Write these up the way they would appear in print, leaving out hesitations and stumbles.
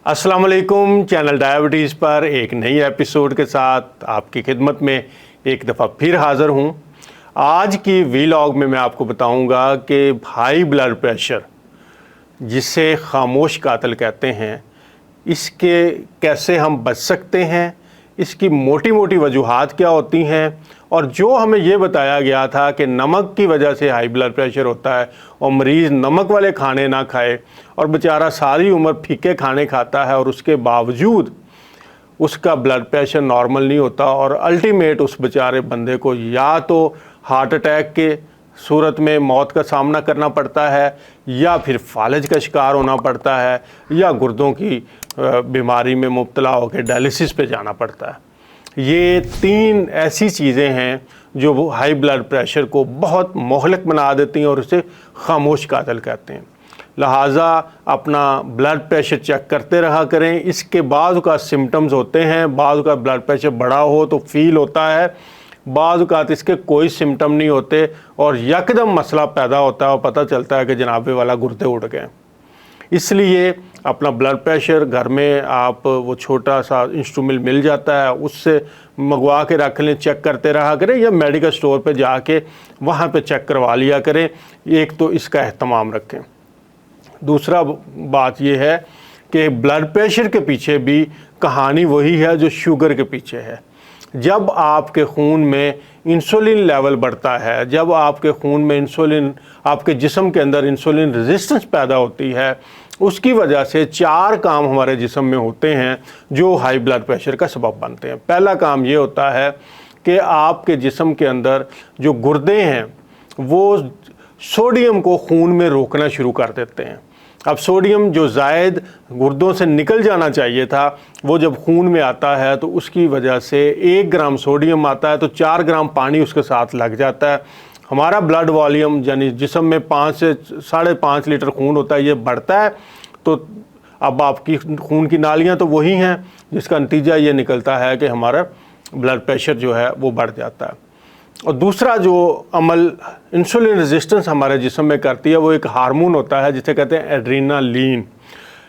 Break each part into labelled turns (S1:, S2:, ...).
S1: अस्सलाम वालेकुम। Channel diabetes पर एक नई एपिसोड के साथ आपकी खिदमत में एक दफ़ा फिर हाज़िर हूँ। आज की वीलॉग में मैं आपको बताऊँगा कि हाई ब्लड प्रेशर, जिसे खामोश कातिल कहते हैं, इसके कैसे हम बच सकते हैं, इसकी मोटी मोटी वजूहात क्या होती हैं, और जो हमें ये बताया गया था कि नमक की वजह से हाई ब्लड प्रेशर होता है और मरीज़ नमक वाले खाने ना खाए और बेचारा सारी उम्र फीके खाने खाता है और उसके बावजूद उसका ब्लड प्रेशर नॉर्मल नहीं होता और अल्टीमेट उस बेचारे बंदे को या तो हार्ट अटैक के सूरत में मौत का सामना करना पड़ता है या फिर फालज का शिकार होना पड़ता है या गुर्दों की बीमारी में मुब्तला होकर डायलिसिस पे जाना पड़ता है। ये तीन ऐसी चीज़ें हैं जो हाई ब्लड प्रेशर को बहुत मोहलक बना देती हैं और उसे खामोश कातिल कहते हैं। लिहाजा अपना ब्लड प्रेशर चेक करते रहा करें। इसके बाद का सिम्टम्स होते हैं, बाद का ब्लड प्रेशर बढ़ा हो तो फील होता है, बाद का इसके कोई सिम्टम नहीं होते और यकदम मसला पैदा होता है और पता चलता है कि जनाबे वाला गुर्दे उड़ गए। इसलिए अपना ब्लड प्रेशर घर में आप वो छोटा सा इंस्ट्रूमेंट मिल जाता है, उससे मंगवा के रख लें, चेक करते रहा करें या मेडिकल स्टोर पे जाके वहाँ पे चेक करवा लिया करें। एक तो इसका एहतमाम रखें। दूसरा बात यह है कि ब्लड प्रेशर के पीछे भी कहानी वही है जो शुगर के पीछे है। जब आपके खून में इंसुलिन लेवल बढ़ता है, जब आपके खून में इंसुलिन, आपके जिस्म के अंदर इंसुलिन रेजिस्टेंस पैदा होती है, उसकी वजह से चार काम हमारे जिस्म में होते हैं जो हाई ब्लड प्रेशर का सबब बनते हैं। पहला काम ये होता है कि आपके जिस्म के अंदर जो गुर्दे हैं वो सोडियम को खून में रोकना शुरू कर देते हैं। अब सोडियम जो ज़ायद गुर्दों से निकल जाना चाहिए था, वो जब खून में आता है तो उसकी वजह से 1 ग्राम सोडियम आता है तो 4 ग्राम पानी उसके साथ लग जाता है। हमारा ब्लड वॉल्यूम यानी जिस्म में 5 से 5.5 लीटर खून होता है, ये बढ़ता है तो अब आपकी खून की नालियाँ तो वही हैं, जिसका नतीजा ये निकलता है कि हमारा ब्लड प्रेशर जो है वो बढ़ जाता है। और दूसरा जो अमल इंसुलिन रेजिस्टेंस हमारे जिस्म में करती है वो एक हार्मोन होता है जिसे कहते हैं एड्रेनालिन।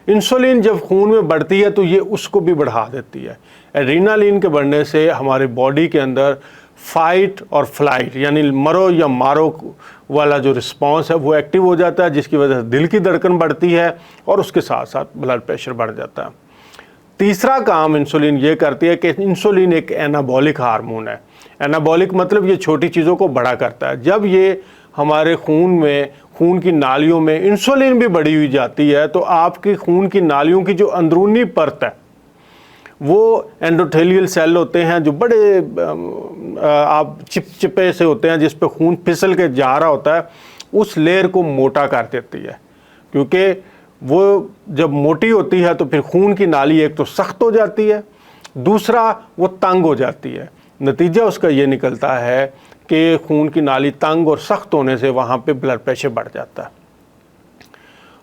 S1: इंसुलिन जब खून में बढ़ती है तो ये उसको भी बढ़ा देती है। एड्रेनालिन के बढ़ने से हमारे बॉडी के अंदर फाइट और फ्लाइट यानी मरो या मारो वाला जो रिस्पांस है वो एक्टिव हो जाता है, जिसकी वजह से दिल की धड़कन बढ़ती है और उसके साथ साथ ब्लड प्रेशर बढ़ जाता है। तीसरा काम इंसुलिन ये करती है कि इंसुलिन एक एनाबॉलिक हार्मोन है। एनाबॉलिक मतलब ये छोटी चीज़ों को बड़ा करता है। जब ये हमारे खून में, खून की नालियों में इंसुलिन भी बढ़ी हुई जाती है तो आपकी खून की नालियों की जो अंदरूनी परत है वो एंडोथेलियल सेल होते हैं जो बड़े आप चिपचिपे से होते हैं जिस पे खून फिसल के जा रहा होता है, उस लेयर को मोटा कर देती है। क्योंकि वो जब मोटी होती है तो फिर खून की नाली एक तो सख्त हो जाती है, दूसरा वो तंग हो जाती है। नतीजा उसका ये निकलता है कि खून की नाली तंग और सख्त होने से वहाँ पे ब्लड प्रेशर बढ़ जाता है।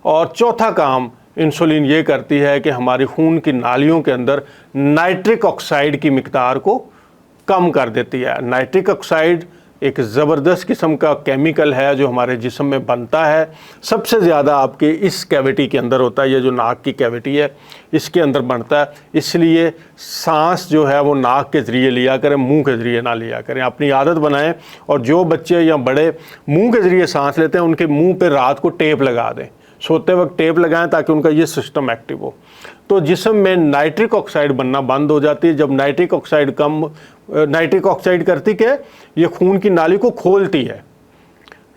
S1: और चौथा काम इंसुलिन ये करती है कि हमारी खून की नालियों के अंदर नाइट्रिक ऑक्साइड की मिकदार को कम कर देती है। नाइट्रिक ऑक्साइड एक ज़बरदस्त किस्म का केमिकल है जो हमारे जिस्म में बनता है। सबसे ज़्यादा आपके इस कैविटी के अंदर होता है, ये जो नाक की कैविटी है इसके अंदर बनता है। इसलिए सांस जो है वो नाक के ज़रिए लिया करें, मुंह के ज़रिए ना लिया करें। अपनी आदत बनाएं और जो बच्चे या बड़े मुंह के ज़रिए सांस लेते हैं उनके मुंह पे रात को टेप लगा दें, सोते वक्त टेप लगाएं ताकि उनका ये सिस्टम एक्टिव हो। तो जिस्म में नाइट्रिक ऑक्साइड बनना बंद हो जाती है। जब नाइट्रिक ऑक्साइड करती क्या है, ये खून की नाली को खोलती है,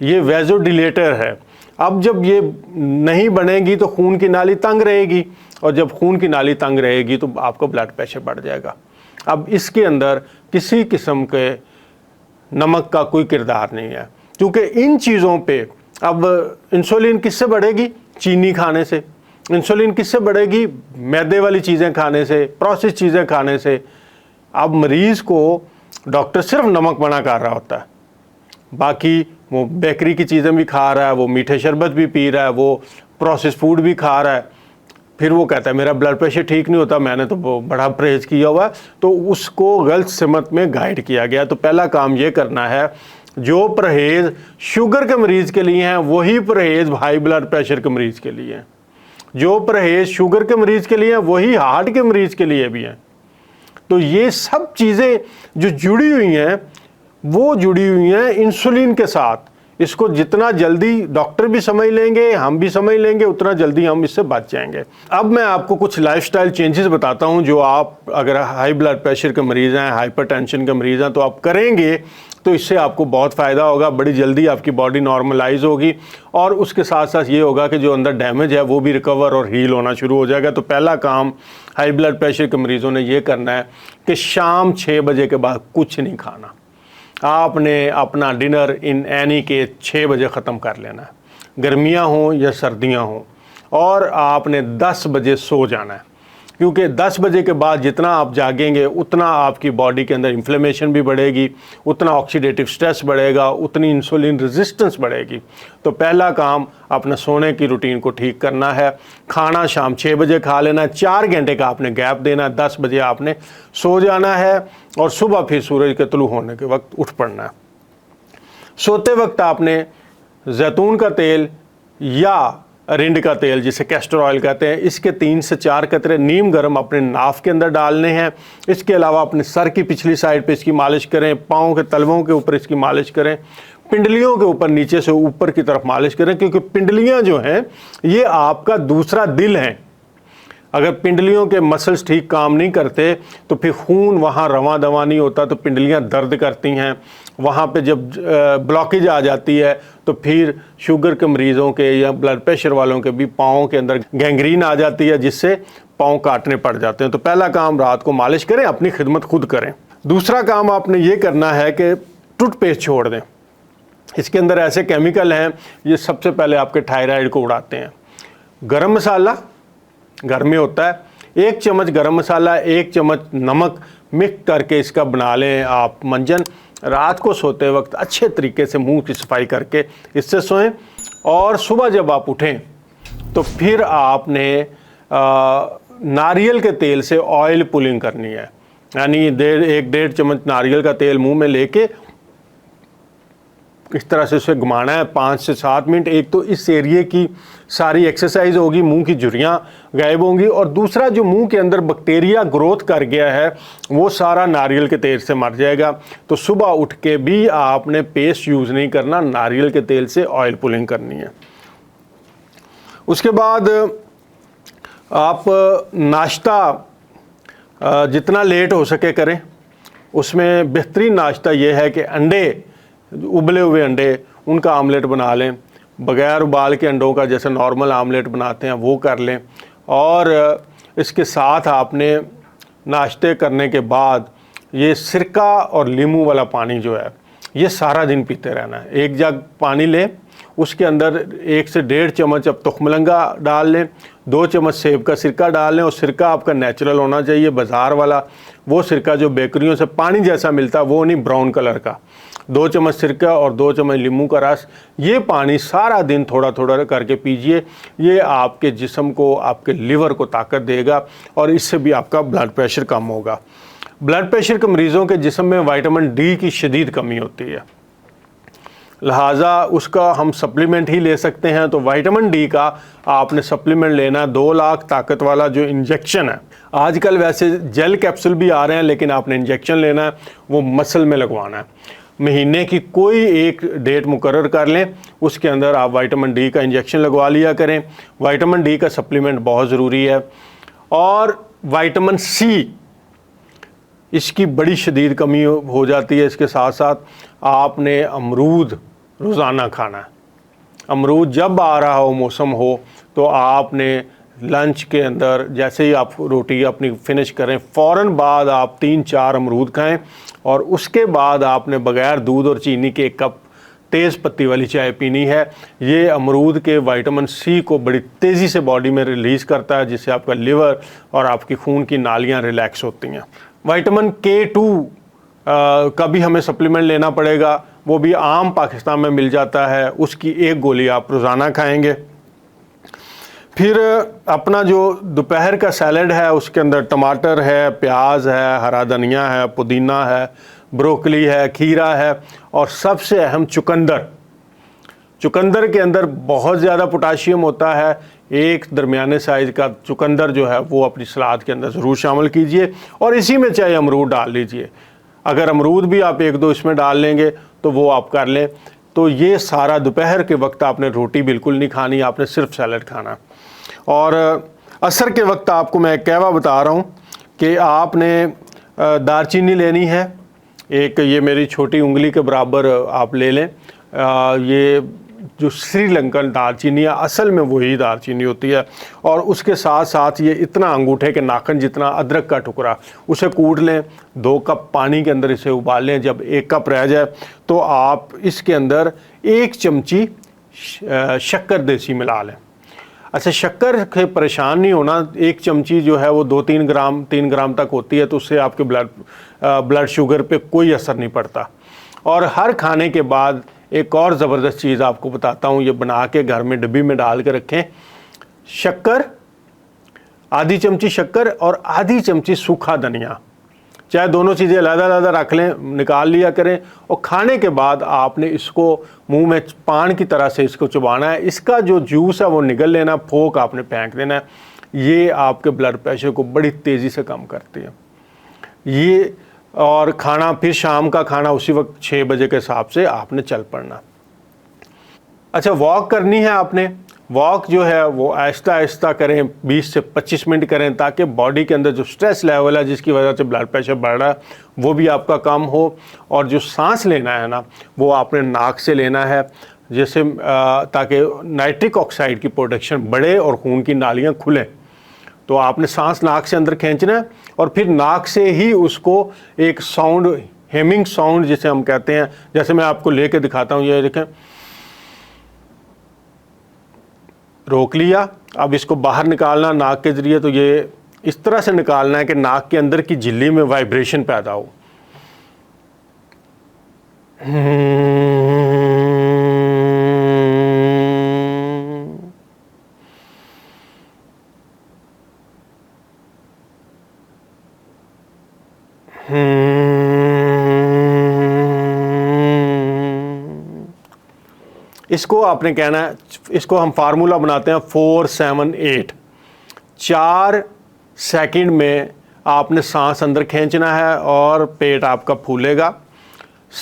S1: ये वेज़ोडिलेटर है। अब जब ये नहीं बनेगी तो खून की नाली तंग रहेगी और जब खून की नाली तंग रहेगी तो आपका ब्लड प्रेशर बढ़ जाएगा। अब इसके अंदर किसी किस्म के नमक का कोई किरदार नहीं है, क्योंकि इन चीज़ों पे अब इंसुलिन किससे बढ़ेगी? चीनी खाने से। इंसुलिन किससे बढ़ेगी? मैदे वाली चीज़ें खाने से, प्रोसेस चीज़ें खाने से। अब मरीज़ को डॉक्टर सिर्फ नमक मना कर रहा होता है, बाकी वो बेकरी की चीज़ें भी खा रहा है, वो मीठे शरबत भी पी रहा है, वो प्रोसेस फूड भी खा रहा है, फिर वो कहता है मेरा ब्लड प्रेशर ठीक नहीं होता, मैंने तो बड़ा परहेज़ किया हुआ है। तो उसको गलत सिमत में गाइड किया गया। तो पहला काम ये करना है, जो परहेज़ शुगर के मरीज़ के लिए हैं वही परहेज़ हाई ब्लड प्रेशर के मरीज़ के लिए हैं। जो परहेज शुगर के मरीज़ के लिए है वही हार्ट के मरीज़ के लिए भी है। तो ये सब चीज़ें जो जुड़ी हुई हैं वो जुड़ी हुई हैं इंसुलिन के साथ। इसको जितना जल्दी डॉक्टर भी समझ लेंगे, हम भी समझ लेंगे, उतना जल्दी हम इससे बच जाएंगे। अब मैं आपको कुछ लाइफस्टाइल चेंजेस बताता हूं जो आप अगर हाई ब्लड प्रेशर के मरीज़ हैं, हाइपरटेंशन के मरीज़ हैं, तो आप करेंगे तो इससे आपको बहुत फ़ायदा होगा। बड़ी जल्दी आपकी बॉडी नॉर्मलाइज होगी और उसके साथ साथ ये होगा कि जो अंदर डैमेज है वो भी रिकवर और हील होना शुरू हो जाएगा। तो पहला काम हाई ब्लड प्रेशर के मरीज़ों ने ये करना है कि शाम 6 बजे के बाद कुछ नहीं खाना। आपने अपना डिनर इन एनी के 6 बजे ख़त्म कर लेना है, गर्मियाँ हों या सर्दियाँ हों, और आपने 10 बजे सो जाना है, क्योंकि 10 बजे के बाद जितना आप जागेंगे उतना आपकी बॉडी के अंदर इन्फ्लेमेशन भी बढ़ेगी, उतना ऑक्सीडेटिव स्ट्रेस बढ़ेगा, उतनी इंसुलिन रेजिस्टेंस बढ़ेगी। तो पहला काम अपना सोने की रूटीन को ठीक करना है। खाना शाम 6 बजे खा लेना है, 4 घंटे का आपने गैप देना है, 10 बजे आपने सो जाना है और सुबह फिर सूरज के तुलू होने के वक्त उठ पड़ना है। सोते वक्त आपने जैतून का तेल या रिंड का तेल, जिसे कैस्टर ऑयल कहते हैं, इसके 3 से 4 कतरे नीम गर्म अपने नाफ के अंदर डालने हैं। इसके अलावा अपने सर की पिछली साइड पे इसकी मालिश करें, पाँव के तलवों के ऊपर इसकी मालिश करें, पिंडलियों के ऊपर नीचे से ऊपर की तरफ मालिश करें, क्योंकि पिंडलियां जो हैं ये आपका दूसरा दिल है। अगर पिंडलियों के मसल्स ठीक काम नहीं करते तो फिर खून वहाँ रवां दवा नहीं होता, तो पिंडलियाँ दर्द करती हैं। वहाँ पे जब ब्लॉकेज आ जाती है तो फिर शुगर के मरीज़ों के या ब्लड प्रेशर वालों के भी पाँव के अंदर गैंग्रीन आ जाती है, जिससे पाँव काटने पड़ जाते हैं। तो पहला काम रात को मालिश करें, अपनी खिदमत खुद करें। दूसरा काम आपने ये करना है कि टूथपेस्ट छोड़ दें। इसके अंदर ऐसे केमिकल हैं ये सबसे पहले आपके थायराइड को उड़ाते हैं। गरम मसाला घर में होता है, 1 चम्मच गरम मसाला, 1 चम्मच नमक मिक्स करके इसका बना लें आप मंजन। रात को सोते वक्त अच्छे तरीके से मुंह की सफाई करके इससे सोएं, और सुबह जब आप उठें तो फिर आपने नारियल के तेल से ऑयल पुलिंग करनी है। यानी 1-1.5 चम्मच नारियल का तेल मुंह में लेके इस तरह से उसे घुमाना है 5 से 7 मिनट। एक तो इस एरिए की सारी एक्सरसाइज होगी, मुंह की झुर्रियाँ गायब होंगी, और दूसरा जो मुंह के अंदर बैक्टीरिया ग्रोथ कर गया है वो सारा नारियल के तेल से मर जाएगा। तो सुबह उठ के भी आपने पेस्ट यूज़ नहीं करना, नारियल के तेल से ऑयल पुलिंग करनी है। उसके बाद आप नाश्ता जितना लेट हो सके करें। उसमें बेहतरीन नाश्ता ये है कि अंडे, उबले हुए अंडे, उनका आमलेट बना लें, बग़ैर उबाल के अंडों का जैसे नॉर्मल आमलेट बनाते हैं वो कर लें। और इसके साथ आपने नाश्ते करने के बाद ये सिरका और नींबू वाला पानी जो है ये सारा दिन पीते रहना है। 1 जग पानी लें, उसके अंदर 1 से 1.5 चम्मच अब तुखमलंगा डाल लें, 2 चम्मच सेब का सिरका डाल लें। और सिरका आपका नेचुरल होना चाहिए, बाज़ार वाला वो सिरका जो बेकरियों से पानी जैसा मिलता है वो नहीं, ब्राउन कलर का। 2 चम्मच सिरका और 2 चम्मच नींबू का रस, ये पानी सारा दिन थोड़ा थोड़ा करके पीजिए। ये आपके जिस्म को, आपके लिवर को ताकत देगा और इससे भी आपका ब्लड प्रेशर कम होगा। ब्लड प्रेशर के मरीज़ों के जिस्म में विटामिन डी की शदीद कमी होती है, लिहाजा उसका हम सप्लीमेंट ही ले सकते हैं। तो विटामिन डी का आपने सप्लीमेंट लेना, 2 लाख ताकत वाला जो इंजेक्शन है। आजकल वैसे जेल कैप्सूल भी आ रहे हैं, लेकिन आपने इंजेक्शन लेना है, वो मसल में लगवाना है। महीने की कोई एक डेट मुकर्रर कर लें, उसके अंदर आप विटामिन डी का इंजेक्शन लगवा लिया करें। विटामिन डी का सप्लीमेंट बहुत ज़रूरी है। और विटामिन सी, इसकी बड़ी शदीद कमी हो जाती है। इसके साथ साथ आपने अमरूद रोज़ाना खाना है। अमरूद जब आ रहा हो, मौसम हो, तो आपने लंच के अंदर जैसे ही आप रोटी अपनी फिनिश करें फ़ौरन बाद आप 3-4 अमरूद खाएं, और उसके बाद आपने बग़ैर दूध और चीनी के 1 कप तेज़ पत्ती वाली चाय पीनी है। ये अमरूद के विटामिन सी को बड़ी तेज़ी से बॉडी में रिलीज़ करता है, जिससे आपका लिवर और आपकी खून की नालियाँ रिलैक्स होती हैं। विटामिन K2 का भी हमें सप्लीमेंट लेना पड़ेगा, वो भी आम पाकिस्तान में मिल जाता है। उसकी 1 गोली आप रोज़ाना खाएंगे। फिर अपना जो दोपहर का सैलड है उसके अंदर टमाटर है, प्याज है, हरा धनिया है, पुदीना है, ब्रोकली है, खीरा है, और सबसे अहम चुकंदर। चुकंदर के अंदर बहुत ज़्यादा पोटाशियम होता है। एक दरमियाने साइज़ का चुकंदर जो है वो अपनी सलाद के अंदर ज़रूर शामिल कीजिए, और इसी में चाहे अमरूद डाल लीजिए। अगर अमरूद भी आप 1-2 इसमें डाल लेंगे तो वो आप कर लें। तो ये सारा दोपहर के वक्त आपने रोटी बिल्कुल नहीं खानी, आपने सिर्फ सैलड खाना। और असर के वक्त आपको मैं एक कहवा बता रहा हूँ कि आपने दालचीनी लेनी है, एक ये मेरी छोटी उंगली के बराबर आप ले लें। ये जो श्रीलंकन दालचीनी है असल में वही दालचीनी होती है, और उसके साथ साथ ये इतना अंगूठे के नाखन जितना अदरक का टुकड़ा, उसे कूट लें। 2 कप पानी के अंदर इसे उबाल लें। जब 1 कप रह जाए तो आप इसके अंदर 1 चमची शक्कर देसी मिला लें। अच्छा, शक्कर के परेशान नहीं होना, 1 चमची जो है वो 2-3 ग्राम 3 ग्राम तक होती है, तो उससे आपके ब्लड शुगर पे कोई असर नहीं पड़ता। और हर खाने के बाद एक और ज़बरदस्त चीज़ आपको बताता हूँ, ये बना के घर में डिब्बी में डाल के रखें। शक्कर, आधी चमची शक्कर और आधी चमची सूखा धनिया, चाहे दोनों चीज़ें अलग-अलग रख लें, निकाल लिया करें। और खाने के बाद आपने इसको मुंह में पान की तरह से इसको चबाना है। इसका जो जूस है वो निगल लेना, फोक आपने फेंक देना है। ये आपके ब्लड प्रेशर को बड़ी तेज़ी से कम करती है ये। और खाना फिर शाम का खाना उसी वक्त 6 बजे के हिसाब से आपने चल पड़ना। अच्छा, वॉक करनी है आपने। वॉक जो है वो आहिस्ता आहिस्ता करें, 20 से 25 मिनट करें, ताकि बॉडी के अंदर जो स्ट्रेस लेवल है जिसकी वजह से ब्लड प्रेशर बढ़ रहा है वो भी आपका कम हो। और जो सांस लेना है ना, वो आपने नाक से लेना है, जैसे ताकि नाइट्रिक ऑक्साइड की प्रोडक्शन बढ़े और खून की नालियाँ खुलें। तो आपने सांस नाक से अंदर खींचना है, और फिर नाक से ही उसको एक साउंड, हेमिंग साउंड जिसे हम कहते हैं, जैसे मैं आपको लेके दिखाता हूँ, ये देखें, रोक लिया। अब इसको बाहर निकालना नाक के ज़रिए, तो ये इस तरह से निकालना है कि नाक के अंदर की झिल्ली में वाइब्रेशन पैदा हो। इसको आपने कहना है, इसको हम फार्मूला बनाते हैं 4-7-8। 4 सेकंड में आपने सांस अंदर खींचना है और पेट आपका फूलेगा।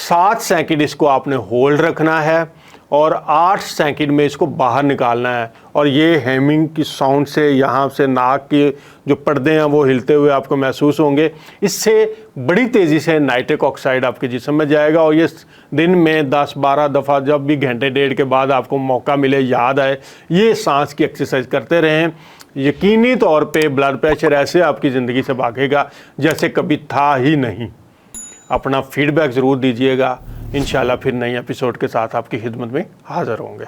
S1: 7 सेकंड इसको आपने होल्ड रखना है, और 8 सेकंड में इसको बाहर निकालना है। और ये हेमिंग की साउंड से यहाँ से नाक के जो पर्दे हैं वो हिलते हुए आपको महसूस होंगे। इससे बड़ी तेज़ी से नाइट्रिक ऑक्साइड आपके जिस्म में जाएगा। और ये दिन में 10-12 दफ़ा, जब भी घंटे डेढ़ के बाद आपको मौका मिले, याद आए, ये सांस की एक्सरसाइज करते रहें। यकीनी तौर पे ब्लड प्रेशर ऐसे आपकी ज़िंदगी से भागेगा जैसे कभी था ही नहीं। अपना फीडबैक ज़रूर दीजिएगा। इंशाल्लाह फिर नई एपिसोड के साथ आपकी खिदमत में हाज़िर होंगे।